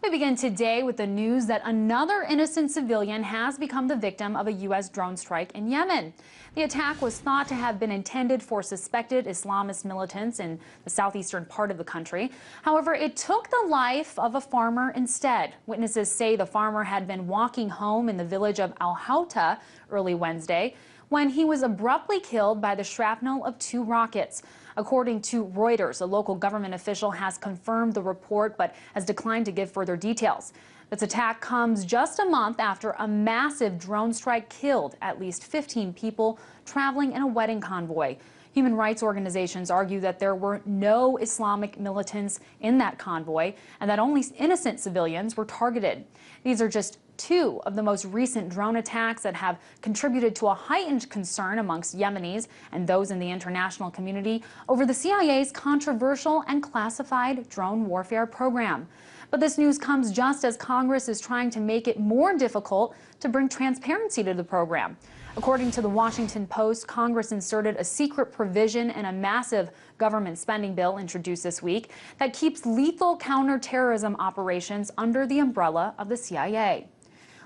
We begin today with the news that another innocent civilian has become the victim of a U.S. drone strike in Yemen. The attack was thought to have been intended for suspected Islamist militants in the southeastern part of the country. However, it took the life of a farmer instead. Witnesses say the farmer had been walking home in the village of Al-Houta early Wednesday when he was abruptly killed by the shrapnel of two rockets. According to Reuters, a local government official has confirmed the report but has declined to give further details. This attack comes just a month after a massive drone strike killed at least 15 people traveling in a wedding convoy. Human rights organizations argue that there were no Islamic militants in that convoy and that only innocent civilians were targeted. These are just two of the most recent drone attacks that have contributed to a heightened concern amongst Yemenis and those in the international community over the CIA's controversial and classified drone warfare program. But this news comes just as Congress is trying to make it more difficult to bring transparency to the program. According to the Washington Post, Congress inserted a secret provision in a massive government spending bill introduced this week that keeps lethal counterterrorism operations under the umbrella of the CIA.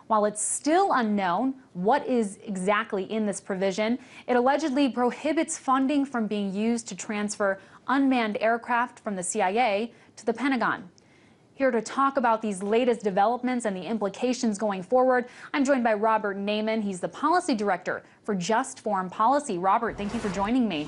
While it's still unknown what is exactly in this provision, it allegedly prohibits funding from being used to transfer unmanned aircraft from the CIA to the Pentagon. Here to talk about these latest developments and the implications going forward, I'm joined by Robert Naiman. He's the policy director for Just Foreign Policy. Robert, thank you for joining me.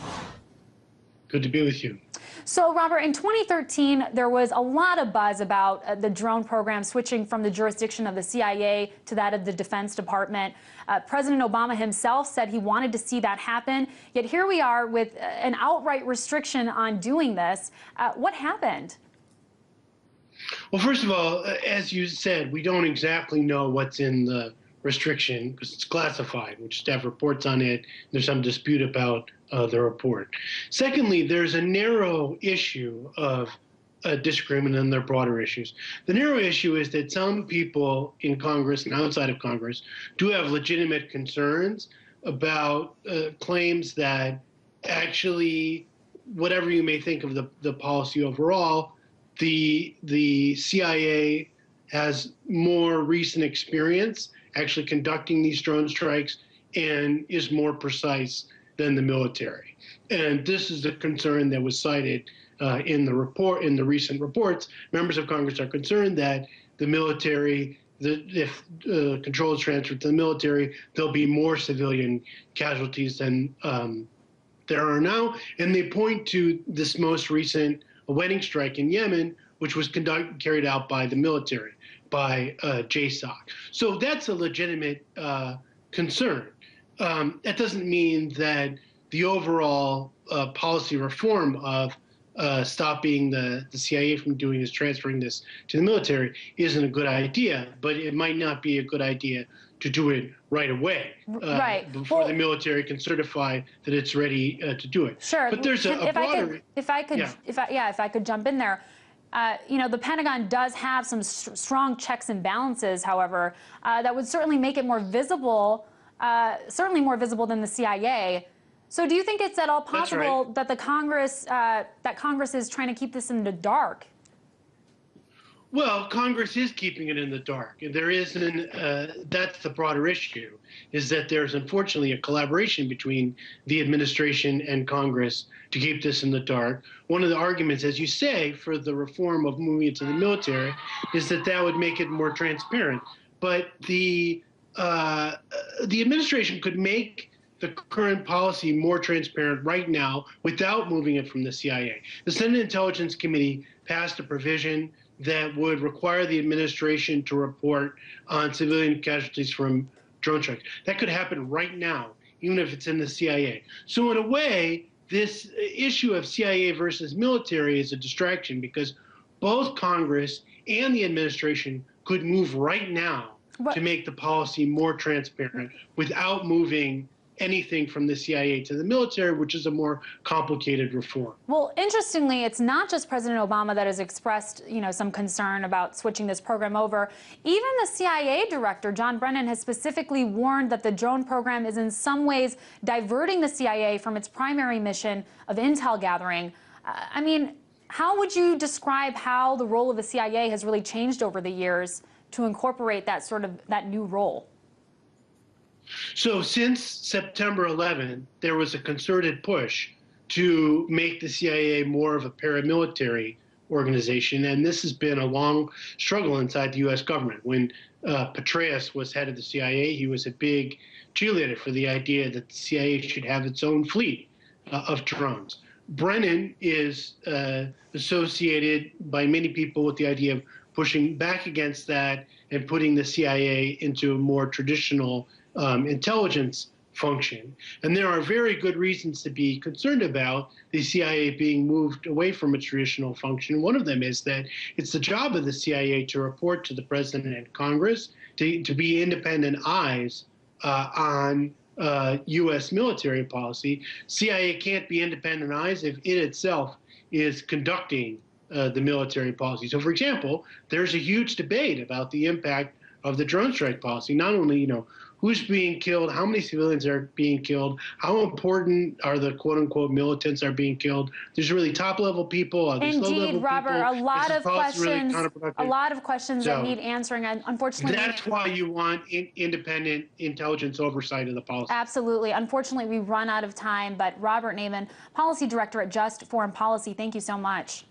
Good to be with you. So, Robert, in 2013, there was a lot of buzz about the drone program switching from the jurisdiction of the CIA to that of the Defense Department. President Obama himself said he wanted to see that happen. Yet here we are with an outright restriction on doing this. What happened? Well, first of all, as you said, we don't exactly know what's in the restriction because it's classified. We just have reports on it. There's some dispute about the report. Secondly, there's a narrow issue of disagreement and there are broader issues. The narrow issue is that some people in Congress and outside of Congress do have legitimate concerns about claims that actually, whatever you may think of the policy overall, the CIA has more recent experience actually conducting these drone strikes and is more precise than the military. And this is the concern that was cited in the recent reports. Members of Congress are concerned that the military, if control is transferred to the military, there'll be more civilian casualties than there are now. And they point to this most recent wedding strike in Yemen, which was carried out by the military, by JSOC. So that's a legitimate concern. That doesn't mean that the overall policy reform of stopping the CIA from doing this, transferring this to the military, isn't a good idea, but it might not be a good idea to do it right away, before the military can certify that it's ready to do it. Sure. But there's a broader. If I could jump in there. You know, the Pentagon does have some strong checks and balances, however, that would certainly make it more visible, certainly more visible than the CIA. So do you think it's at all possible that the Congress is trying to keep this in the dark? Well, Congress is keeping it in the dark. There is that's the broader issue, is that there's unfortunately a collaboration between the administration and Congress to keep this in the dark. One of the arguments, as you say, for the reform of moving it to the military is that that would make it more transparent. But the administration could make the current policy more transparent right now without moving it from the CIA. The Senate Intelligence Committee passed a provision that would require the administration to report on civilian casualties from drone strikes. That could happen right now, even if it's in the CIA. So in a way, this issue of CIA versus military is a distraction because both Congress and the administration could move right now to make the policy more transparent without moving anything from the CIA to the military, which is a more complicated reform. Well, interestingly, it's not just President Obama that has expressed, some concern about switching this program over. Even the CIA director, John Brennan, has specifically warned that the drone program is in some ways diverting the CIA from its primary mission of intel gathering. How would you describe how the role of the CIA has really changed over the years to incorporate that new role? So since September 11, there was a concerted push to make the CIA more of a paramilitary organization, and this has been a long struggle inside the U.S. government. When Petraeus was head of the CIA, he was a big cheerleader for the idea that the CIA should have its own fleet of drones. Brennan is associated by many people with the idea of pushing back against that and putting the CIA into a more traditional intelligence function. And there are very good reasons to be concerned about the CIA being moved away from its traditional function. One of them is that it's the job of the CIA to report to the president and Congress, to be independent eyes on U.S. military policy. CIA can't be independent eyes if it itself is conducting the military policy. So, for example, there's a huge debate about the impact of the drone strike policy. Not only, who's being killed, how many civilians are being killed, how important are the quote-unquote militants are being killed. There's really top-level people. Indeed, Robert, people. a lot of questions So, that need answering. And unfortunately, that's why you want independent intelligence oversight of the policy. Absolutely. Unfortunately, we run out of time. But Robert Naiman, Policy Director at Just Foreign Policy, thank you so much.